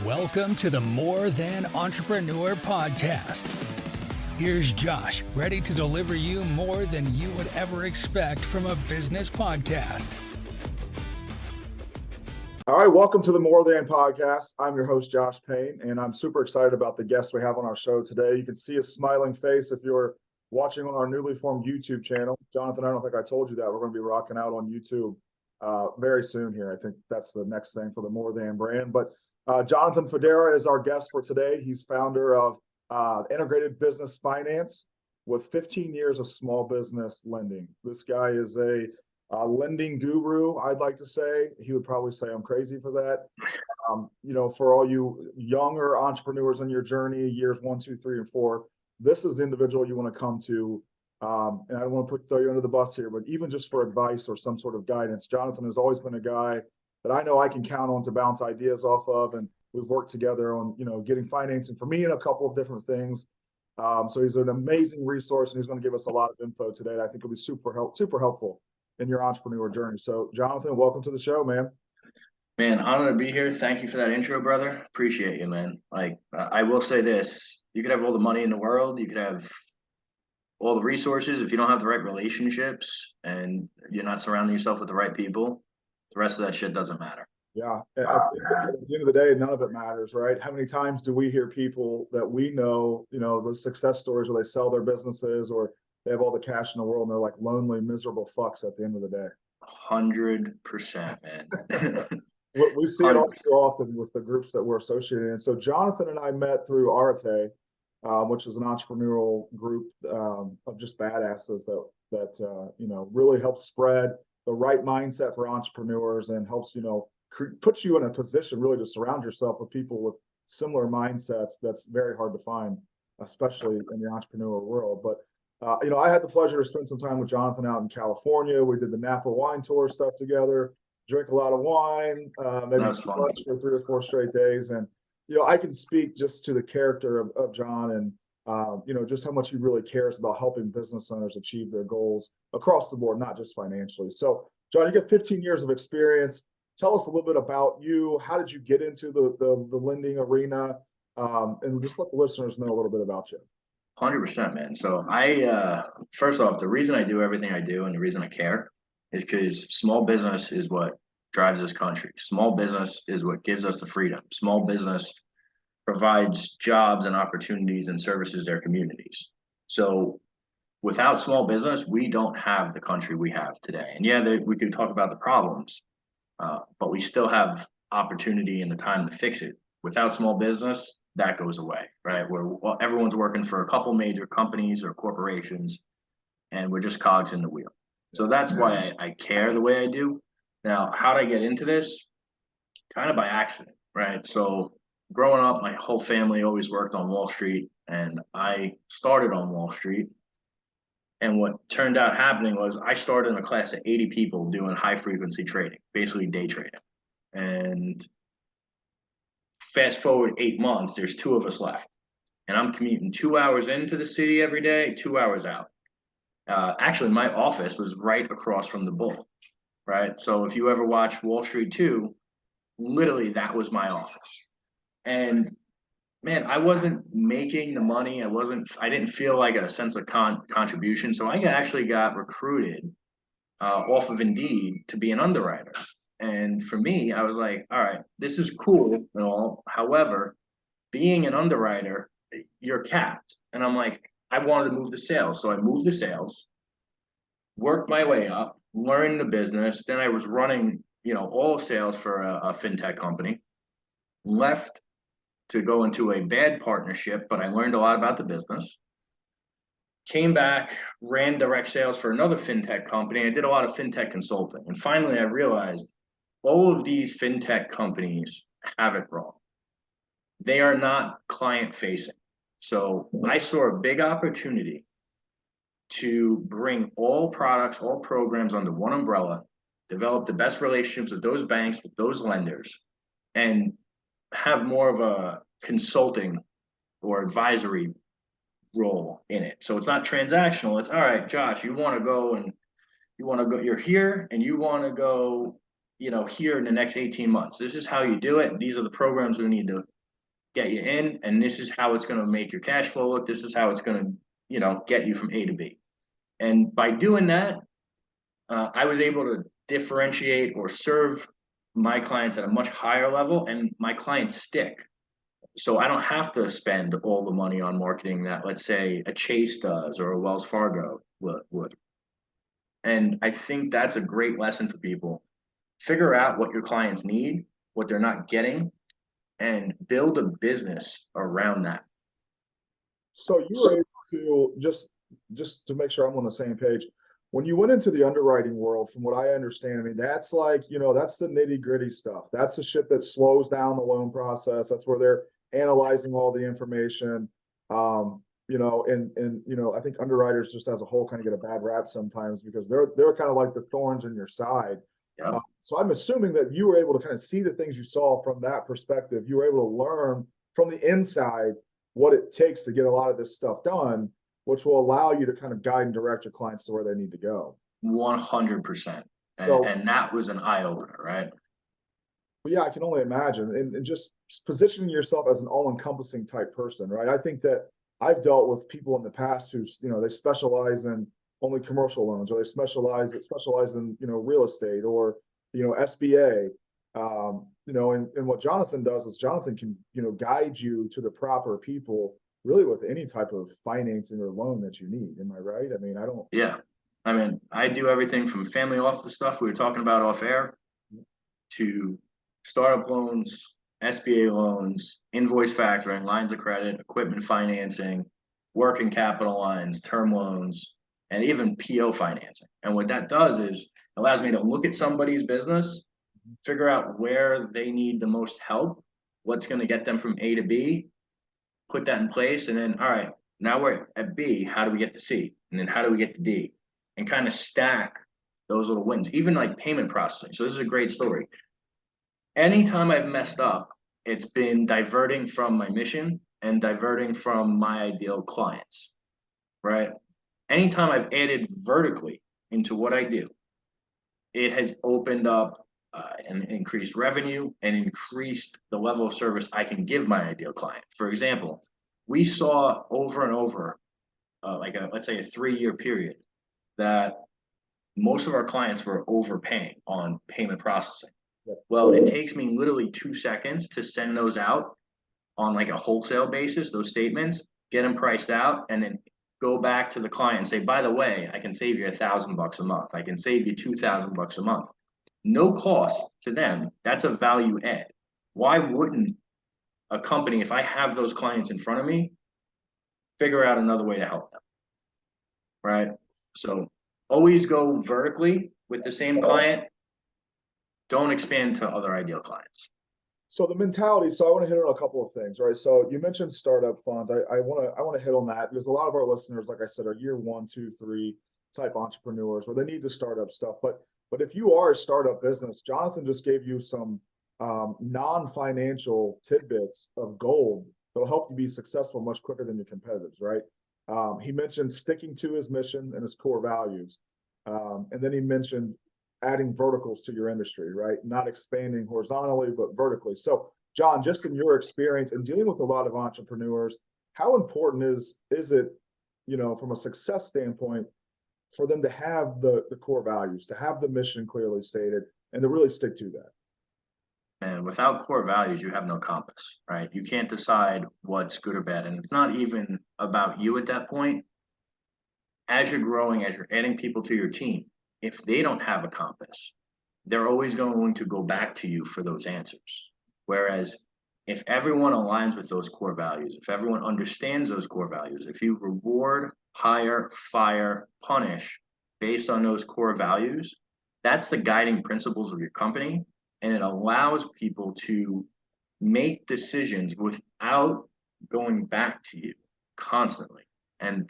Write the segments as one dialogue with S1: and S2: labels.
S1: Welcome to the More Than Entrepreneur podcast. Here's Josh, ready to deliver you more than you would ever expect from a business podcast.
S2: All right, welcome to the More Than podcast. I'm your host, Josh Payne, and I'm super excited about the guest we have on our show today. You can see a smiling face if you're watching on our newly formed YouTube channel. Jonathan, I don't think I told you that. We're going to be rocking out on YouTube very soon here. I think that's the next thing for the More Than brand. But Jonathan Fodera is our guest for today. He's founder of Integrated Business Finance with 15 years of small business lending. This guy is a lending guru, I'd like to say. He would probably say I'm crazy for that. For all you younger entrepreneurs on your journey, years 1, 2, 3, and 4, this is the individual you want to come to. And I don't want to throw you under the bus here, but even just for advice or some sort of guidance, Jonathan has always been a guy that I know I can count on to bounce ideas off of. And we've worked together on, getting financing for me and a couple of different things. So he's an amazing resource, and he's going to give us a lot of info today that I think will be super helpful in your entrepreneur journey. So Jonathan, welcome to the show, man.
S3: Man, honored to be here. Thank you for that intro, brother. Appreciate you, man. I will say this, you could have all the money in the world. You could have all the resources. If you don't have the right relationships and you're not surrounding yourself with the right people, the rest of that shit doesn't matter.
S2: Yeah. At the end of the day, none of it matters, right? How many times do we hear people that we know, the success stories where they sell their businesses or they have all the cash in the world and they're like lonely, miserable fucks at the end of the day?
S3: 100%, man.
S2: We see it all too often with the groups that we're associated in. So Jonathan and I met through Arete, which is an entrepreneurial group of just badasses that really helps spread the right mindset for entrepreneurs and helps, puts you in a position really to surround yourself with people with similar mindsets. That's very hard to find, especially in the entrepreneurial world. But, I had the pleasure to spend some time with Jonathan out in California. We did the Napa wine tour stuff together, drink a lot of wine, maybe too much for 3 or 4 straight days. And, I can speak just to the character of John and, just how much he really cares about helping business owners achieve their goals across the board, not just financially. So, John, you got 15 years of experience. Tell us a little bit about you. How did you get into the lending arena? And just let the listeners know a little bit about you.
S3: 100%, man. So first off, the reason I do everything I do and the reason I care is because small business is what drives this country. Small business is what gives us the freedom. Small business provides jobs and opportunities and services to their communities. So without small business, we don't have the country we have today. And we could talk about the problems, but we still have opportunity and the time to fix it. Without small business, that goes away, right? Where everyone's working for a couple major companies or corporations, and we're just cogs in the wheel. So that's why I care the way I do. Now, how did I get into this? Kind of by accident, right? So growing up, my whole family always worked on Wall Street, and I started on Wall Street. And what turned out happening was I started in a class of 80 people doing high frequency trading, basically day trading. And fast forward 8 months, there's 2 of us left. And I'm commuting 2 hours into the city every day, 2 hours out. Actually, my office was right across from the Bull, right? So if you ever watch Wall Street 2, literally that was my office. And man, I wasn't making the money. I didn't feel like a sense of contribution. So I actually got recruited off of Indeed to be an underwriter. And for me, I was like, all right, this is cool and all. However, being an underwriter, you're capped. And I'm like, I wanted to move to sales. So I moved to sales, worked my way up, learned the business. Then I was running, all sales for a fintech company, left to go into a bad partnership, but I learned a lot about the business. Came back, ran direct sales for another fintech company. I did a lot of fintech consulting. And finally, I realized all of these fintech companies have it wrong. They are not client facing. So I saw a big opportunity to bring all products, all programs under one umbrella, develop the best relationships with those banks, with those lenders, and have more of a consulting or advisory role in it. So it's not transactional. It's all right, Josh, you're here and you want to go here in the next 18 months. This is how you do it. These are the programs we need to get you in, and this is how it's going to make your cash flow look. This is how it's going to, get you from A to B. And by doing that, I was able to differentiate or serve my clients at a much higher level, and my clients stick. So I don't have to spend all the money on marketing that, let's say, a Chase does or a Wells Fargo would. And I think that's a great lesson for people. Figure out what your clients need, what they're not getting, and build a business around that.
S2: So you were able to just to make sure I'm on the same page. When you went into the underwriting world, from what I understand, I mean, that's like, that's the nitty gritty stuff. That's the shit that slows down the loan process. That's where they're analyzing all the information. I think underwriters just as a whole kind of get a bad rap sometimes because they're kind of like the thorns in your side.
S3: Yep.
S2: So I'm assuming that you were able to kind of see the things you saw from that perspective. You were able to learn from the inside what it takes to get a lot of this stuff done, which will allow you to kind of guide and direct your clients to where they need to go.
S3: 100%.
S2: So,
S3: and that was an eye opener, right?
S2: But yeah, I can only imagine. And just positioning yourself as an all-encompassing type person, right? I think that I've dealt with people in the past who, they specialize in only commercial loans, or they specialize in, real estate or, SBA. And what Jonathan does is Jonathan can, guide you to the proper people really with any type of financing or loan that you need. Am I right? I mean,
S3: Yeah. I mean, I do everything from family office stuff we were talking about off air to startup loans, SBA loans, invoice factoring, lines of credit, equipment financing, working capital lines, term loans, and even PO financing. And what that does is allows me to look at somebody's business, figure out where they need the most help, what's going to get them from A to B, put that in place, and then, all right, now we're at B, how do we get to C? And then how do we get to D? And kind of stack those little wins, even like payment processing. So this is a great story. Anytime I've messed up, it's been diverting from my mission and diverting from my ideal clients, right? Anytime I've added vertically into what I do, it has opened up and increased revenue and increased the level of service I can give my ideal client. For example, we saw over and over, let's say a 3-year period, that most of our clients were overpaying on payment processing. Well, it takes me literally 2 seconds to send those out on like a wholesale basis, those statements, get them priced out, and then go back to the client and say, by the way, I can save you $1,000 a month. I can save you $2,000 a month. No cost to them. That's a value add. Why wouldn't a company, if I have those clients in front of me, figure out another way to help them? Right? So always go vertically with the same client. Don't expand to other ideal clients.
S2: So the mentality, so I want to hit on a couple of things, right? So you mentioned startup funds. I want to hit on that because a lot of our listeners, like I said, are year 1, 2, 3 type entrepreneurs where they need to start up stuff. But if you are a startup business, Jonathan just gave you some non-financial tidbits of gold that'll help you be successful much quicker than your competitors, right? He mentioned sticking to his mission and his core values. And then he mentioned adding verticals to your industry, right? Not expanding horizontally, but vertically. So, John, just in your experience and dealing with a lot of entrepreneurs, how important is it, from a success standpoint, for them to have the core values, to have the mission clearly stated, and to really stick to that?
S3: And without core values, you have no compass, right? You can't decide what's good or bad. And it's not even about you at that point. As you're growing, as you're adding people to your team, if they don't have a compass, they're always going to go back to you for those answers. Whereas if everyone aligns with those core values, if everyone understands those core values, if you reward, hire, fire, punish based on those core values, that's the guiding principles of your company. And it allows people to make decisions without going back to you constantly. And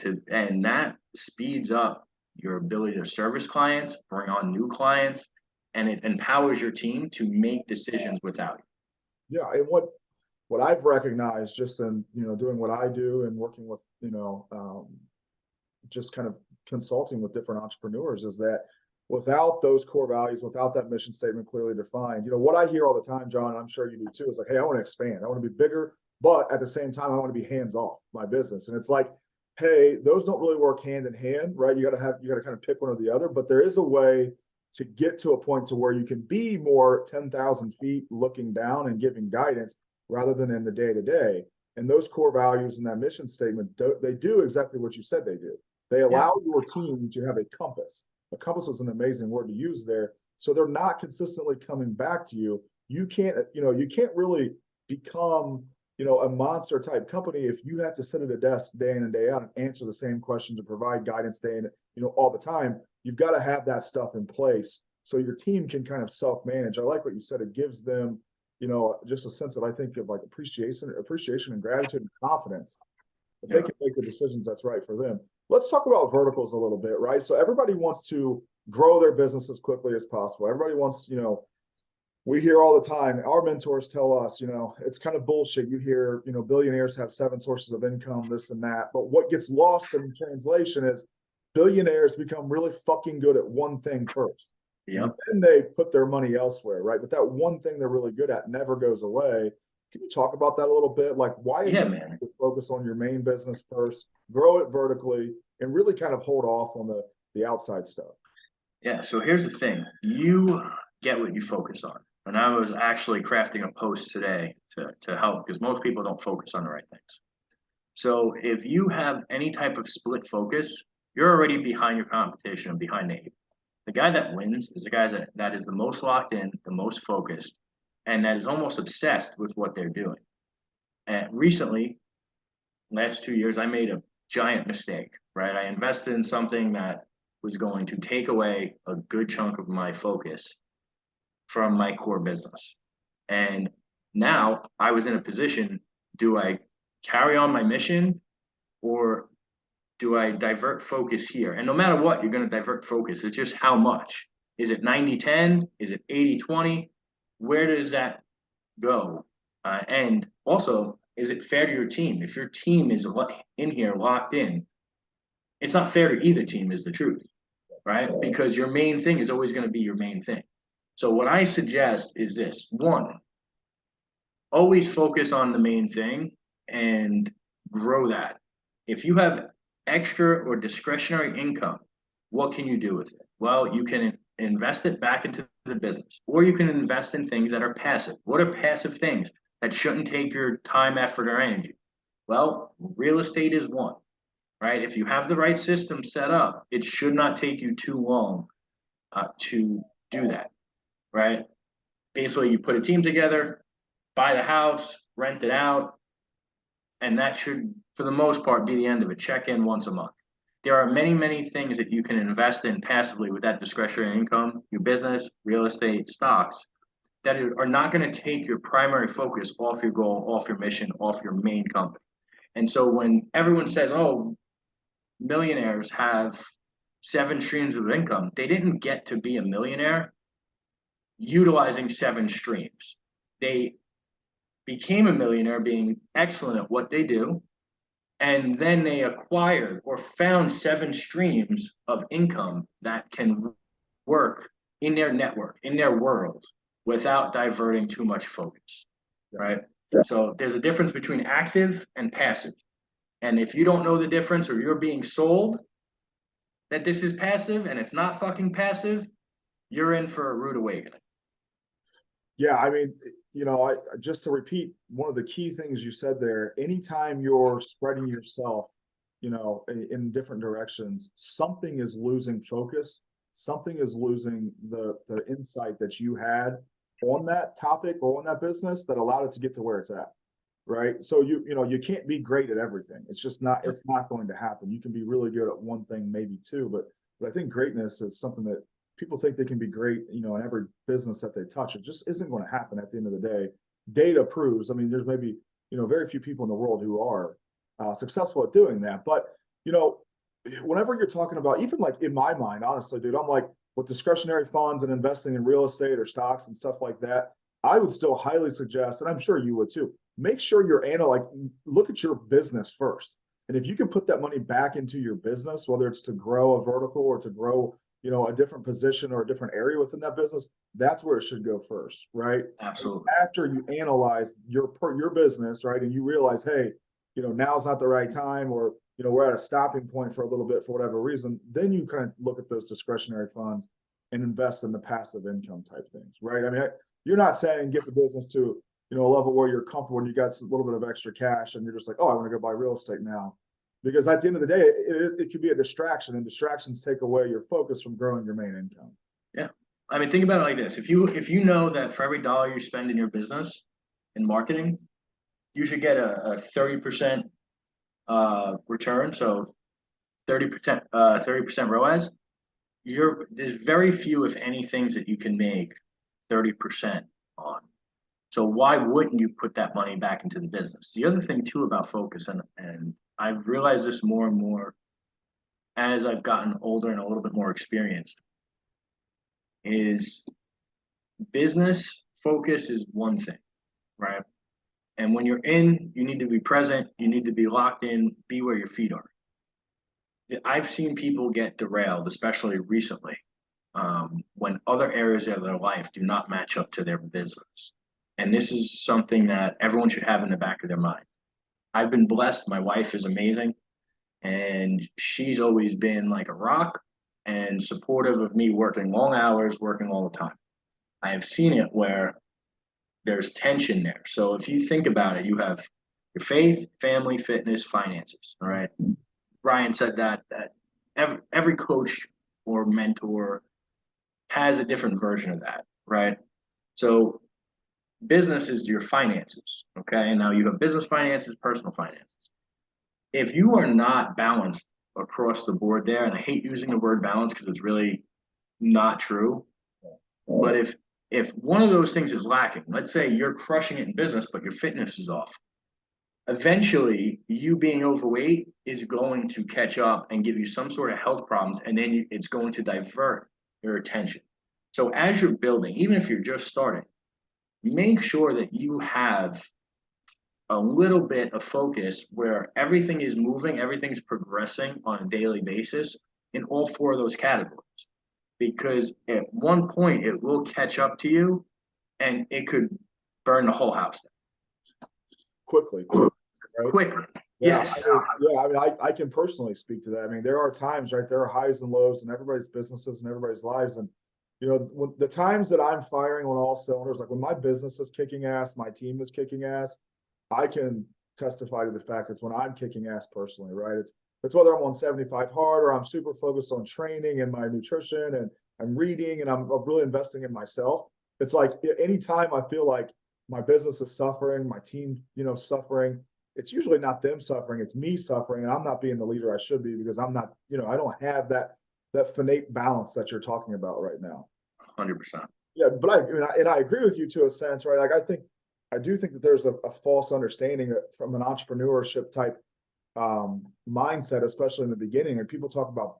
S3: that speeds up your ability to service clients, bring on new clients, and it empowers your team to make decisions without you.
S2: Yeah, and what I've recognized just in doing what I do and working with just kind of consulting with different entrepreneurs is that without those core values, without that mission statement clearly defined, what I hear all the time, John, and I'm sure you do too, is like, hey, I want to expand. I want to be bigger, but at the same time, I want to be hands off my business. And it's like, hey, those don't really work hand in hand, right? You got to kind of pick one or the other, but there is a way to get to a point to where you can be more 10,000 feet looking down and giving guidance rather than in the day to day. And those core values in that mission statement, they do exactly what you said they do. They allow your team to have a compass. A compass is an amazing word to use there. So they're not consistently coming back to you. You can't really become, a monster type company if you have to sit at a desk day in and day out and answer the same questions and provide guidance day in, all the time. You've got to have that stuff in place so your team can kind of self-manage. I like what you said. It gives them, just a sense of, I think, of like appreciation and gratitude and confidence that they can make the decisions that's right for them. Let's talk about verticals a little bit, right? So everybody wants to grow their business as quickly as possible. Everybody wants, we hear all the time, our mentors tell us, it's kind of bullshit. You hear, billionaires have 7 sources of income, this and that. But what gets lost in translation is billionaires become really fucking good at one thing first. And then they put their money elsewhere, right? But that one thing they're really good at never goes away. Can you talk about that a little bit? Like why it's to focus on your main business first, grow it vertically, and really kind of hold off on the outside stuff?
S3: Yeah, so here's the thing. You get what you focus on. And I was actually crafting a post today to help because most people don't focus on the right things. So if you have any type of split focus, you're already behind your competition and behind the eight. The guy that wins is the guy that is the most locked in, the most focused, and that is almost obsessed with what they're doing. And recently, last 2 years, I made a giant mistake, right? I invested in something that was going to take away a good chunk of my focus from my core business. And now I was in a position, do I carry on my mission or do I divert focus here? And no matter what, you're going to divert focus. It's just how much. Is it 90-10? Is it 80-20? Where does that go? And also, is it fair to your team? If your team is in here locked in, it's not fair to either team is the truth, right? Because your main thing is always going to be your main thing. So what I suggest is this. 1, always focus on the main thing and grow that. If you have extra or discretionary income, what can you do with it? Well, you can invest it back into the business, or you can invest in things that are passive. What are passive things that shouldn't take your time, effort, or energy? Well, real estate is one, right? If you have the right system set up, it should not take you too long to do that, right? Basically, you put a team together, buy the house, rent it out, and that should, for the most part, be the end of it. Check in once a month. There are many, many things that you can invest in passively with that discretionary income, your business, real estate, stocks, that are not going to take your primary focus off your goal, off your mission, off your main company. And so when everyone says, oh, millionaires have 7 streams of income, they didn't get to be a millionaire utilizing 7 streams. They became a millionaire being excellent at what they do, and then they acquired or found 7 streams of income that can work in their network, in their world, without diverting too much focus, right? So there's a difference between active and passive. And if you don't know the difference, or you're being sold that this is passive and it's not fucking passive, you're in for a rude awakening.
S2: Yeah, I mean, just to repeat one of the key things you said there, anytime you're spreading yourself, in different directions, something is losing focus, something is losing the insight that you had on that topic or on that business that allowed it to get to where it's at. Right. So you can't be great at everything. It's just not, it's not going to happen. You can be really good at one thing, maybe 2, but I think greatness is something that people think they can be great, in every business that they touch. It just isn't going to happen at the end of the day. Data proves, I mean, there's maybe, very few people in the world who are successful at doing that. But, whenever you're talking about, even like in my mind, honestly, dude, I'm like with discretionary funds and investing in real estate or stocks and stuff like that, I would still highly suggest, and I'm sure you would too, make sure you're look at your business first. And if you can put that money back into your business, whether it's to grow a vertical or to grow a different position or a different area within that business, that's where it should go first, right?
S3: Absolutely.
S2: After you analyze your business, right, and you realize, hey, now's not the right time, or we're at a stopping point for a little bit for whatever reason, then you kind of look at those discretionary funds and invest in the passive income type things, right? I mean, you're not saying get the business to a level where you're comfortable and you got a little bit of extra cash and you're just like, oh, I want to go buy real estate now. Because at the end of the day, it could be a distraction, and distractions take away your focus from growing your main income.
S3: Yeah. I mean, think about it like this. If you know that for every dollar you spend in your business in marketing, you should get a 30% return. So 30% 30% ROAS. There's very few, if any, things that you can make 30% on. So why wouldn't you put that money back into the business? The other thing too about focus, and I've realized this more and more as I've gotten older and a little bit more experienced, is business focus is one thing, right? And when you're in, you need to be present, you need to be locked in, be where your feet are. I've seen people get derailed, especially recently, when other areas of their life do not match up to their business. And this is something that everyone should have in the back of their mind. I've been blessed. My wife is amazing, and she's always been like a rock and supportive of me working long hours, working all the time. I have seen it where there's tension there. So if you think about it, you have your faith, family, fitness, finances. All right. Ryan said that every coach or mentor has a different version of that, right? So business is your finances, okay? And now you have business finances, personal finances. If you are not balanced across the board there, and I hate using the word balance because it's really not true, but if one of those things is lacking, let's say you're crushing it in business, but your fitness is off, eventually you being overweight is going to catch up and give you some sort of health problems, and then it's going to divert your attention. So as you're building, even if you're just starting, make sure that you have a little bit of focus where everything is moving, everything's progressing on a daily basis in all four of those categories. Because at one point it will catch up to you and it could burn the whole house down.
S2: Quickly, too, right?
S3: Quickly.
S2: Yeah,
S3: Yes.
S2: I mean, I can personally speak to that. I mean, there are times, right? There are highs and lows in everybody's businesses and everybody's lives. And, when the times that I'm firing on all cylinders, like when my business is kicking ass, my team is kicking ass, I can testify to the fact it's when I'm kicking ass personally, right? It's whether I'm on 75 hard or I'm super focused on training and my nutrition and I'm reading and I'm really investing in myself. It's like anytime I feel like my business is suffering, my team, suffering, it's usually not them suffering, it's me suffering, and I'm not being the leader I should be because I'm not, I don't have that finite balance that you're talking about right now.
S3: 100%.
S2: Yeah, but I agree with you to a sense, right? Like I do think that there's a false understanding from an entrepreneurship type mindset, especially in the beginning. And people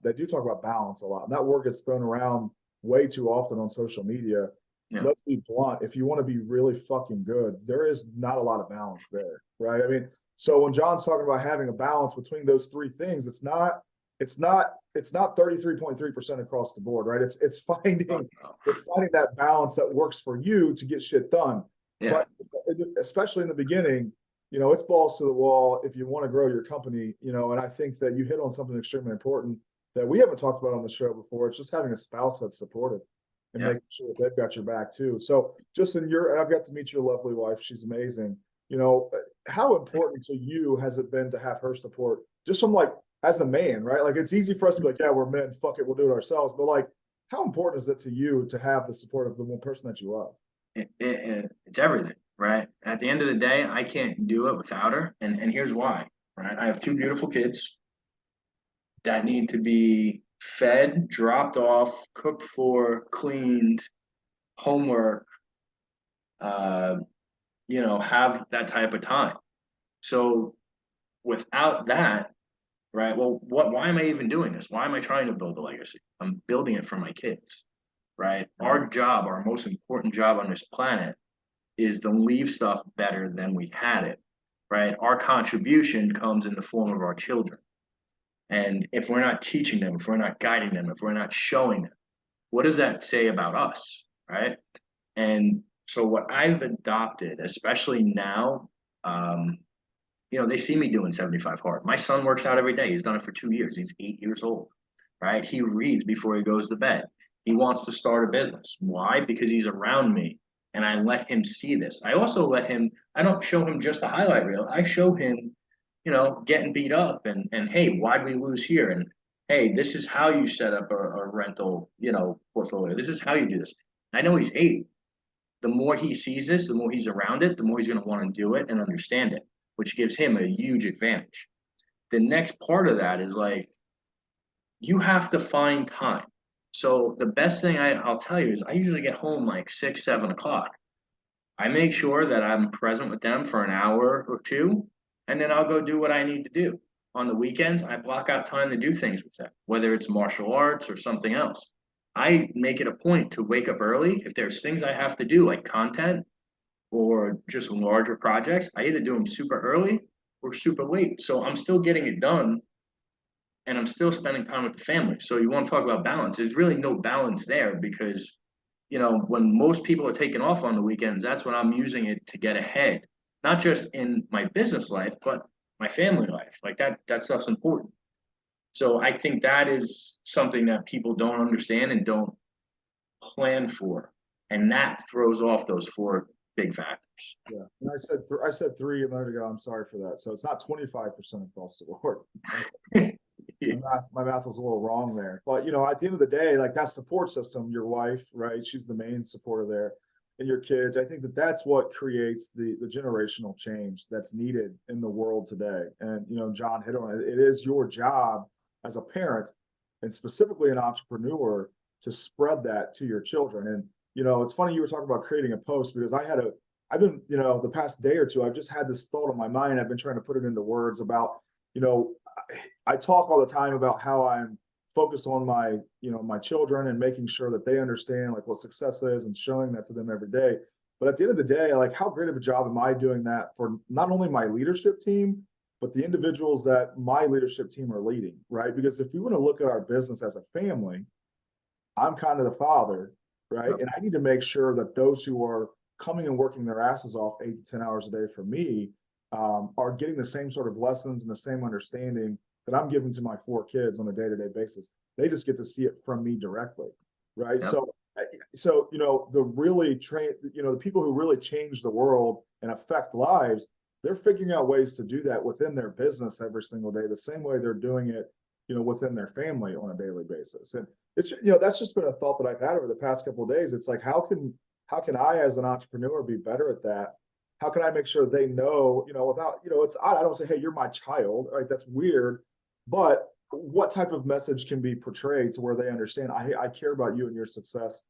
S2: they do talk about balance a lot, and that word gets thrown around way too often on social media. Yeah. Let's be blunt. If you want to be really fucking good, there is not a lot of balance there, right? I mean, so when John's talking about having a balance between those three things, it's not 33.3% across the board, right? It's finding that balance that works for you to get shit done. Yeah. But especially in the beginning, it's balls to the wall if you want to grow your company, and I think that you hit on something extremely important that we haven't talked about on the show before. It's just having a spouse that's supportive and making sure that they've got your back too. So just and I've got to meet your lovely wife. She's amazing. How important to you has it been to have her support just from as a man, right? Like it's easy for us to be like, yeah, we're men, fuck it, we'll do it ourselves. But how important is it to you to have the support of the one person that you love?
S3: It's everything, right? At the end of the day, I can't do it without her. And here's why, right? I have two beautiful kids that need to be fed, dropped off, cooked for, cleaned, homework, have that type of time. So without that, right? Well, why am I even doing this? Why am I trying to build a legacy? I'm building it for my kids, right? Our job, our most important job on this planet is to leave stuff better than we had it, right? Our contribution comes in the form of our children. And if we're not teaching them, if we're not guiding them, if we're not showing them, what does that say about us, right? And so what I've adopted, especially now, um, they see me doing 75 hard. My son works out every day. He's done it for 2 years. He's 8 years old, right? He reads before he goes to bed. He wants to start a business. Why? Because he's around me and I let him see this. I also let him, I don't show him just a highlight reel. I show him, getting beat up and hey, why'd we lose here? And hey, this is how you set up a rental, portfolio. This is how you do this. I know he's 8. The more he sees this, the more he's around it, the more he's going to want to do it and understand it, which gives him a huge advantage. The next part of that is like, you have to find time. So the best thing I'll tell you is I usually get home like 6, 7 o'clock. I make sure that I'm present with them for an hour or two, and then I'll go do what I need to do. On the weekends, I block out time to do things with them, whether it's martial arts or something else. I make it a point to wake up early. If there's things I have to do, like content or just larger projects, I either do them super early or super late. So I'm still getting it done and I'm still spending time with the family. So you want to talk about balance? There's really no balance there because, when most people are taking off on the weekends, that's when I'm using it to get ahead, not just in my business life, but my family life. Like that stuff's important. So I think that is something that people don't understand and don't plan for. And that throws off those 4 big factors.
S2: Yeah, and I said 3 a minute ago. I'm sorry for that. So it's not 25% across the board. My math was a little wrong there. But at the end of the day, like that support system, your wife, right? She's the main supporter there, and your kids. I think that's what creates the generational change that's needed in the world today. And John hit on it. It is your job as a parent, and specifically an entrepreneur, to spread that to your children. And it's funny you were talking about creating a post because I've been, the past day or two, I've just had this thought on my mind. I've been trying to put it into words about, I talk all the time about how I'm focused on my children and making sure that they understand like what success is and showing that to them every day. But at the end of the day, like how great of a job am I doing that for not only my leadership team, but the individuals that my leadership team are leading, right? Because if we want to look at our business as a family, I'm kind of the father, right? And I need to make sure that those who are coming and working their asses off 8 to 10 hours a day for me are getting the same sort of lessons and the same understanding that I'm giving to my 4 kids on a day-to-day basis. They just get to see it from me directly, right? Yep. So the really the people who really change the world and affect lives, they're figuring out ways to do that within their business every single day, the same way they're doing it, within their family on a daily basis. And it's that's just been a thought that I've had over the past couple of days. It's like how can I as an entrepreneur be better at that? How can I make sure they know, without, it's I don't say, hey, you're my child, right? That's weird. But what type of message can be portrayed to where they understand I care about you and your success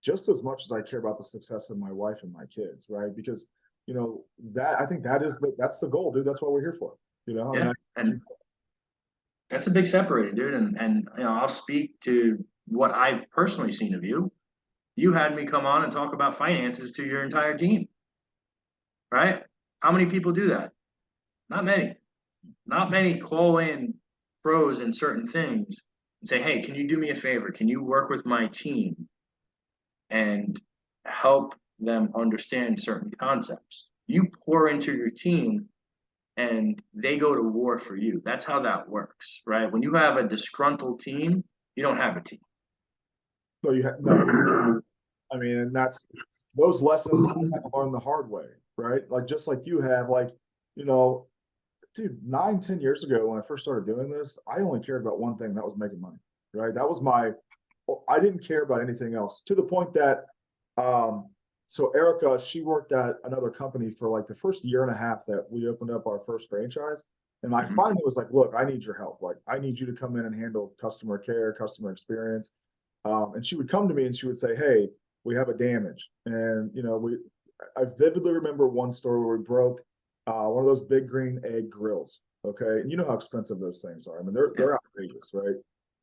S2: just as much as I care about the success of my wife and my kids, right? Because that I think that's the goal, dude. That's what we're here for.
S3: Yeah, and that's a big separator, dude. And I'll speak to what I've personally seen of you. You had me come on and talk about finances to your entire team, right? How many people do that? Not many. Not many call in pros in certain things and say, hey, can you do me a favor? Can you work with my team and help them understand certain concepts? You pour into your team and they go to war for you. That's how that works, right? When you have a disgruntled team, you don't have a team.
S2: No, no. I mean, and that's those lessons I had to learn the hard way, right? Like just like you have, like, dude, 9, 10 years ago when I first started doing this, I only cared about one thing, that was making money, right? That was I didn't care about anything else, to the point that so Erica, she worked at another company for like the first year and a half that we opened up our first franchise. And I finally was like, look, I need your help. Like, I need you to come in and handle customer care, customer experience. And she would come to me and she would say, hey, we have a damage. And, I vividly remember one story where we broke one of those big green egg grills. Okay. And you know how expensive those things are. I mean, they're outrageous, right?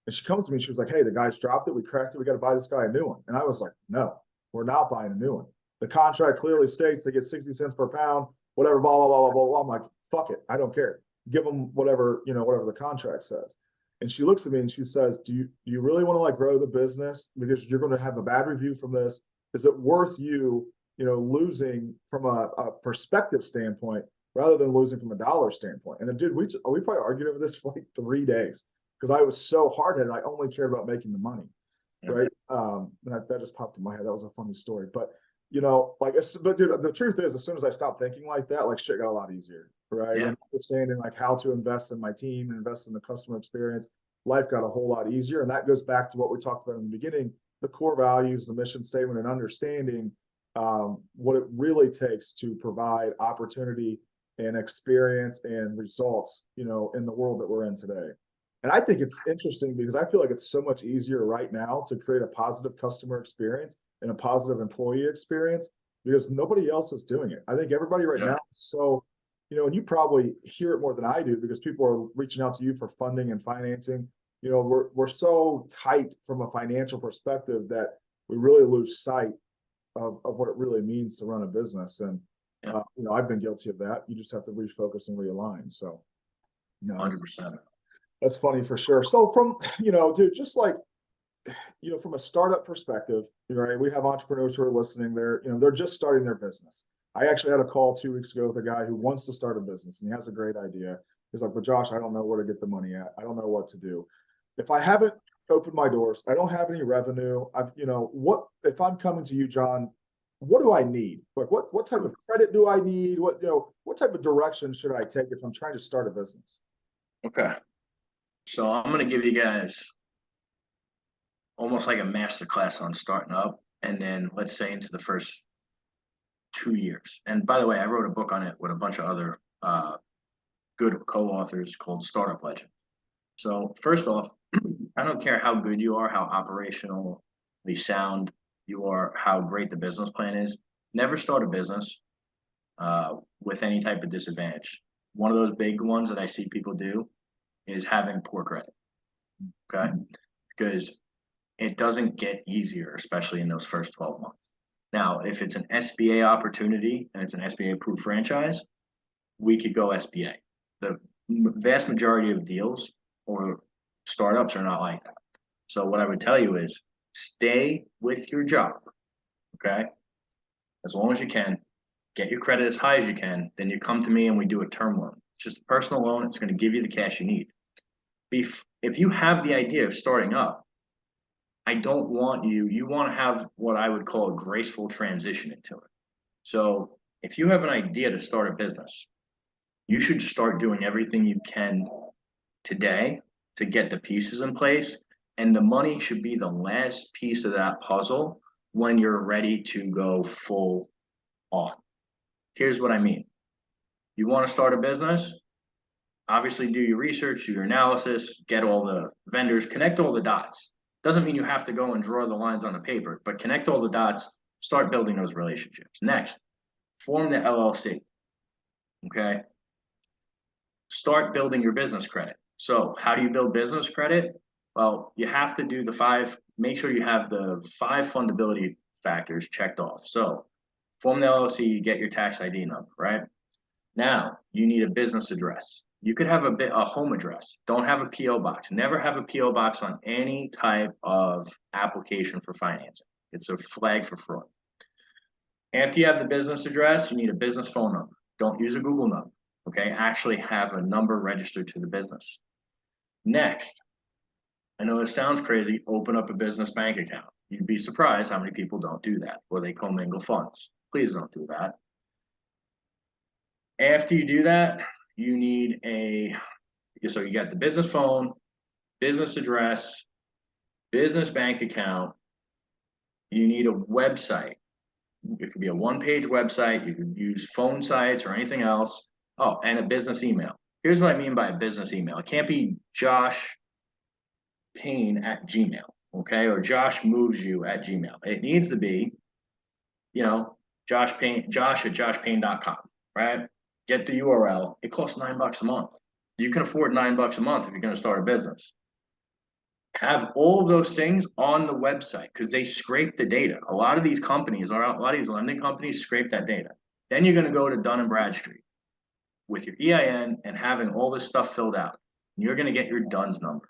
S2: And she comes to me and she was like, hey, the guy's dropped it. We cracked it. We got to buy this guy a new one. And I was like, no, we're not buying a new one. The contract clearly states they get 60 cents per pound, whatever, blah, blah, blah, blah, blah. I'm like, fuck it. I don't care. Give them whatever the contract says. And she looks at me and she says, do you really want to like grow the business because you're going to have a bad review from this? Is it worth you, losing from a perspective standpoint rather than losing from a dollar standpoint? And then, dude, we probably argued over this for like 3 days because I was so hard-headed. I only cared about making the money.
S3: Yeah.
S2: Right. That just popped in my head. That was a funny story. But but dude, the truth is, as soon as I stopped thinking like that, like shit got a lot easier. Right.
S3: Yeah.
S2: And understanding like how to invest in my team and invest in the customer experience, life got a whole lot easier. And that goes back to what we talked about in the beginning, the core values, the mission statement, and understanding what it really takes to provide opportunity and experience and results, in the world that we're in today. And I think it's interesting because I feel like it's so much easier right now to create a positive customer experience and a positive employee experience because nobody else is doing it. I think everybody right now is so, and you probably hear it more than I do because people are reaching out to you for funding and financing. We're so tight from a financial perspective that we really lose sight of what it really means to run a business. And, I've been guilty of that. You just have to refocus and realign. So,
S3: 100%.
S2: That's funny for sure. So from, dude, just like, from a startup perspective, right? We have entrepreneurs who are listening. They're just starting their business. I actually had a call 2 weeks ago with a guy who wants to start a business and he has a great idea. He's like, but Josh, I don't know where to get the money at. I don't know what to do. If I haven't opened my doors, I don't have any revenue. What if I'm coming to you, John, what do I need? Like what type of credit do I need? What type of direction should I take if I'm trying to start a business?
S3: Okay. So I'm going to give you guys almost like a master class on starting up, and then let's say into the first 2 years. And by the way, I wrote a book on it with a bunch of other good co-authors called Startup Legend. So first off, I don't care how good you are, how operationally sound you are, how great the business plan is. Never start a business with any type of disadvantage. One of those big ones that I see people do is having poor credit. Okay. Because it doesn't get easier, especially in those first 12 months. Now, if it's an SBA opportunity and it's an SBA approved franchise, we could go SBA. The vast majority of deals or startups are not like that. So what I would tell you is stay with your job. Okay. As long as you can, get your credit as high as you can. Then you come to me and we do a term loan. It's just a personal loan. It's going to give you the cash you need. If you have the idea of starting up, I don't want you want to have what I would call a graceful transition into it. So if you have an idea to start a business, you should start doing everything you can today to get the pieces in place. And the money should be the last piece of that puzzle when you're ready to go full on. Here's what I mean. You want to start a business? Obviously, do your research, do your analysis, get all the vendors, connect all the dots. Doesn't mean you have to go and draw the lines on the paper, but connect all the dots, start building those relationships. Next, form the LLC. Okay. Start building your business credit. So how do you build business credit? Well, you have to do make sure you have the 5 fundability factors checked off. So form the LLC, you get your tax ID number, right? Now you need a business address. You could have a home address. Don't have a PO box. Never have a PO box on any type of application for financing. It's a flag for fraud. After you have the business address, you need a business phone number. Don't use a Google number. Okay, actually have a number registered to the business. Next, I know this sounds crazy, open up a business bank account. You'd be surprised how many people don't do that, or they commingle funds. Please don't do that. After you do that, you need so you got the business phone, business address, business bank account. You need a website. It could be a one-page website. You could use phone sites or anything else. Oh, and a business email. Here's what I mean by a business email. It can't be Josh Payne at Gmail, okay? Or Josh moves you at Gmail. It needs to be, Josh at joshpayne.com, right? Get the URL. It costs $9 a month. You can afford $9 a month if you're going to start a business. Have all of those things on the website because they scrape the data. A lot of these lending companies scrape that data. Then you're going to go to Dun & Bradstreet with your EIN and having all this stuff filled out. You're going to get your DUNS number.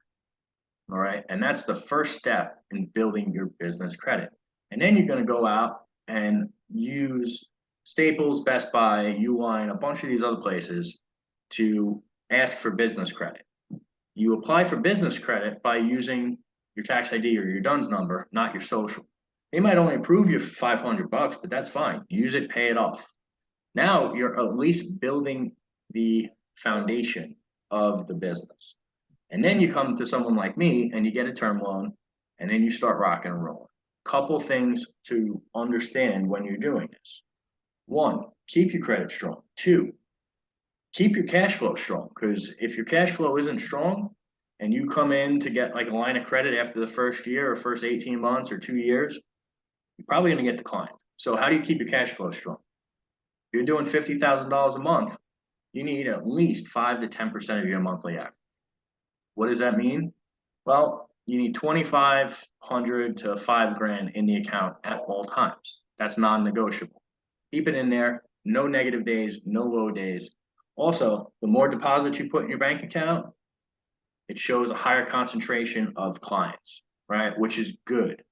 S3: All right. And that's the first step in building your business credit. And then you're going to go out and use Staples, Best Buy, Uline, a bunch of these other places to ask for business credit. You apply for business credit by using your tax ID or your DUNS number, not your social. They might only approve you for $500, but that's fine. Use it, pay it off. Now you're at least building the foundation of the business. And then you come to someone like me and you get a term loan and then you start rocking and rolling. Couple things to understand when you're doing this. One, keep your credit strong. Two, keep your cash flow strong, because if your cash flow isn't strong and you come in to get like a line of credit after the first year or first 18 months or 2 years, you're probably going to get declined. So how do you keep your cash flow strong? If you're doing $50,000 a month, you need at least 5 to 10% of your monthly average. What does that mean? Well, you need 2,500 to $5,000 in the account at all times. That's non-negotiable. Keep it in there. No negative days, no low days. Also, the more deposits you put in your bank account, it shows a higher concentration of clients, right? Which is good.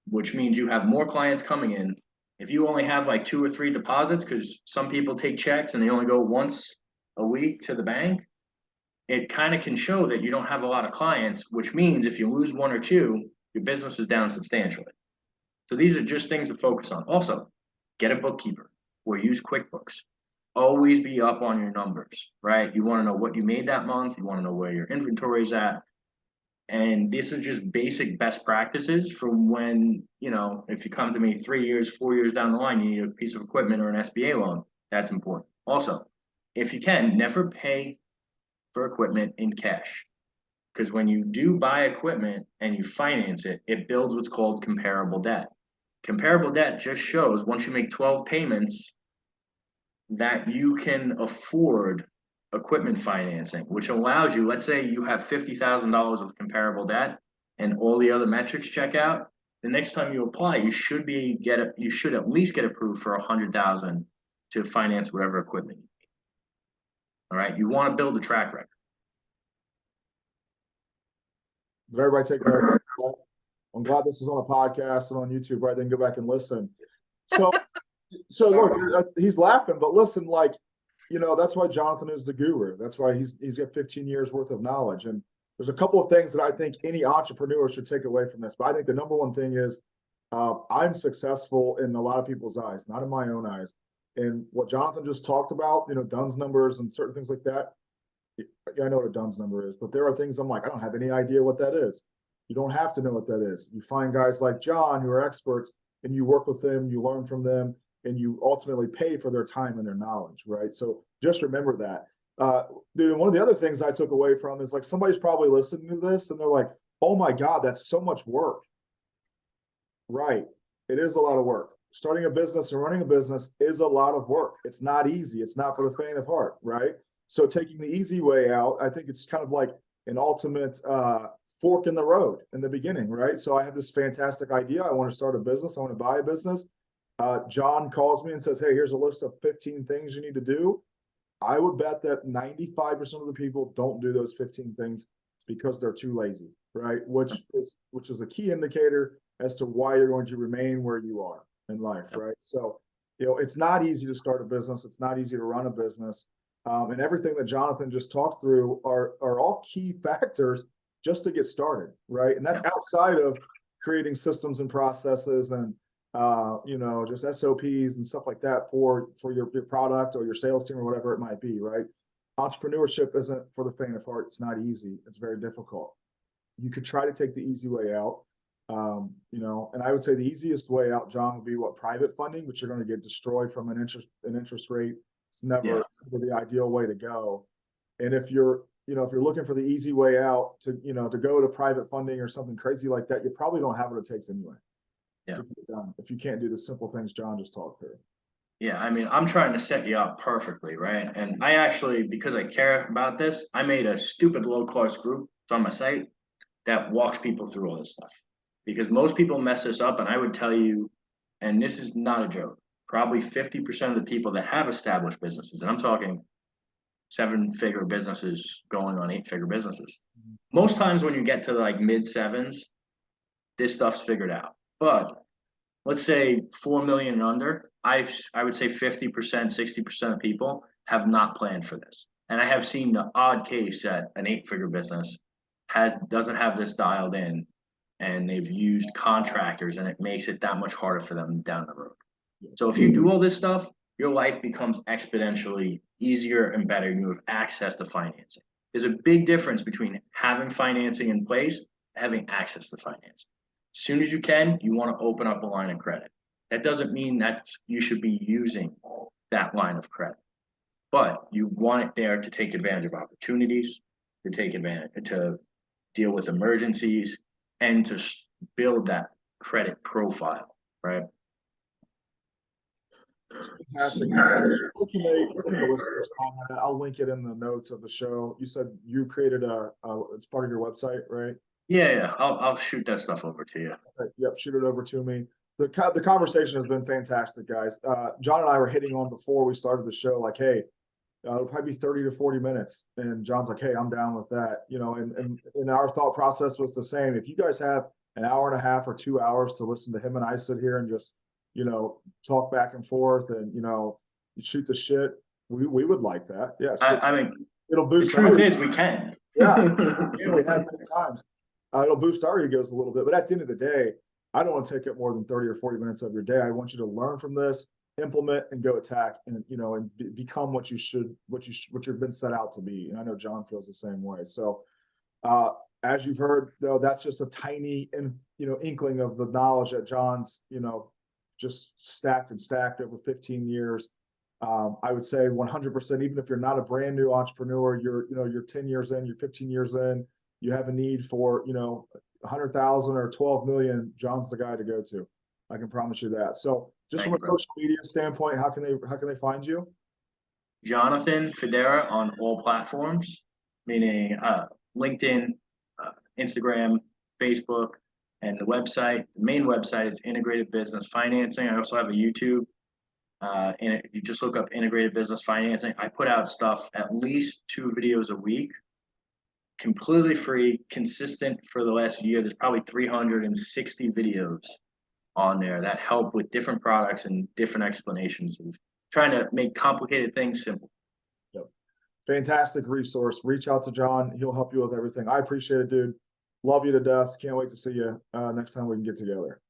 S3: Which means you have more clients coming in. If you only have like 2 or 3 deposits, because some people take checks and they only go once a week to the bank, it kind of can show that you don't have a lot of clients, which means if you lose 1 or 2, your business is down substantially. So these are just things to focus on. Also, get a bookkeeper or use QuickBooks. Always be up on your numbers, right? You want to know what you made that month. You want to know where your inventory is at. And this is just basic best practices from when, if you come to me 3 years, 4 years down the line, you need a piece of equipment or an SBA loan. That's important. Also, if you can, never pay for equipment in cash. Because when you do buy equipment and you finance it, it builds what's called comparable debt. Comparable debt just shows once you make 12 payments that you can afford equipment financing, which allows you, let's say you have $50,000 of comparable debt and all the other metrics check out. The next time you apply, you should at least get approved for $100,000 to finance whatever equipment you need. All right, you want to build a track record.
S2: Did everybody take that? I'm glad this is on a podcast and on YouTube, right? Then go back and listen. So look, he's laughing, but listen, that's why Jonathan is the guru. That's why he's got 15 years worth of knowledge. And there's a couple of things that I think any entrepreneur should take away from this. But I think the number one thing is I'm successful in a lot of people's eyes, not in my own eyes. And what Jonathan just talked about, DUNS numbers and certain things like that. I know what a DUNS number is, but there are things I'm like, I don't have any idea what that is. You don't have to know what that is. You find guys like John who are experts and you work with them, you learn from them, and you ultimately pay for their time and their knowledge, right? So just remember that. Dude, one of the other things I took away from is somebody's probably listening to this and they're like, oh my God, that's so much work. Right. It is a lot of work. Starting a business and running a business is a lot of work. It's not easy. It's not for the faint of heart, right? So taking the easy way out, I think it's kind of like an ultimate fork in the road in the beginning, right? So I have this fantastic idea. I want to start a business. I want to buy a business. John calls me and says, hey, here's a list of 15 things you need to do. I would bet that 95% of the people don't do those 15 things because they're too lazy, right? Which is a key indicator as to why you're going to remain where you are in life, right? So, it's not easy to start a business. It's not easy to run a business. And everything that Jonathan just talked through are all key factors just to get started, right? And that's outside of creating systems and processes and just SOPs and stuff like that for your product or your sales team or whatever it might be, right? Entrepreneurship isn't for the faint of heart. It's not easy. It's very difficult. You could try to take the easy way out, and I would say the easiest way out, John, would be private funding, which you're going to get destroyed from an interest rate. It's never the ideal way to go. And if you're looking for the easy way out to go to private funding or something crazy like that, you probably don't have what it takes anyway. To get it done if you can't do the simple things John just talked through.
S3: Yeah, I mean, I'm trying to set you up perfectly, right? And I actually, because I care about this, I made a stupid low-cost group on my site that walks people through all this stuff. Because most people mess this up, and I would tell you, and this is not a joke, probably 50% of the people that have established businesses, and I'm talking 7-figure businesses going on 8-figure businesses. Most times when you get to like mid sevens, this stuff's figured out. But let's say 4 million and under, I would say 50%, 60% of people have not planned for this. And I have seen the odd case that an 8-figure business doesn't have this dialed in, and they've used contractors, and it makes it that much harder for them down the road. So if you do all this stuff, your life becomes exponentially easier and better. You have access to financing. There's a big difference between having financing in place, having access to financing. As soon as you can, you want to open up a line of credit. That doesn't mean that you should be using that line of credit, but you want it there to take advantage of opportunities, to deal with emergencies, and to build that credit profile, right?
S2: It's fantastic. Where can the listeners find that? I'll link it in the notes of the show. You said you created it's part of your website, right?
S3: Yeah. I'll shoot that stuff over to you.
S2: Okay, yep, shoot it over to me. The conversation has been fantastic, guys. John and I were hitting on before we started the show, like, hey, it'll probably be 30 to 40 minutes. And John's like, hey, I'm down with that. And our thought process was the same. If you guys have an hour and a half or 2 hours to listen to him and I sit here and just, talk back and forth and, shoot the shit, we would like that. Yes. Yeah,
S3: I mean,
S2: it'll boost.
S3: The truth is we can.
S2: Yeah, we have many times. It'll boost our egos a little bit. But at the end of the day, I don't want to take up more than 30 or 40 minutes of your day. I want you to learn from this, implement, and go attack, and become what you've been set out to be. And I know John feels the same way. So as you've heard, though, that's just a tiny inkling of the knowledge that John's just stacked over 15 years. I would say 100%, even if you're not a brand new entrepreneur, you're 10 years in, you're 15 years in, you have a need for 100,000 or 12 million, John's the guy to go to. I can promise you that. So just from a social media standpoint, how can they find you?
S3: Jonathan Fodera on all platforms, meaning LinkedIn, Instagram, Facebook, and the website. The main website is Integrated Business Financing. I also have a YouTube. And if you just look up Integrated Business Financing, I put out stuff, at least 2 videos a week, completely free, consistent for the last year. There's probably 360 videos on there that help with different products and different explanations of trying to make complicated things simple.
S2: Yep. Fantastic resource. Reach out to John. He'll help you with everything. I appreciate it, dude. Love you to death. Can't wait to see you next time we can get together.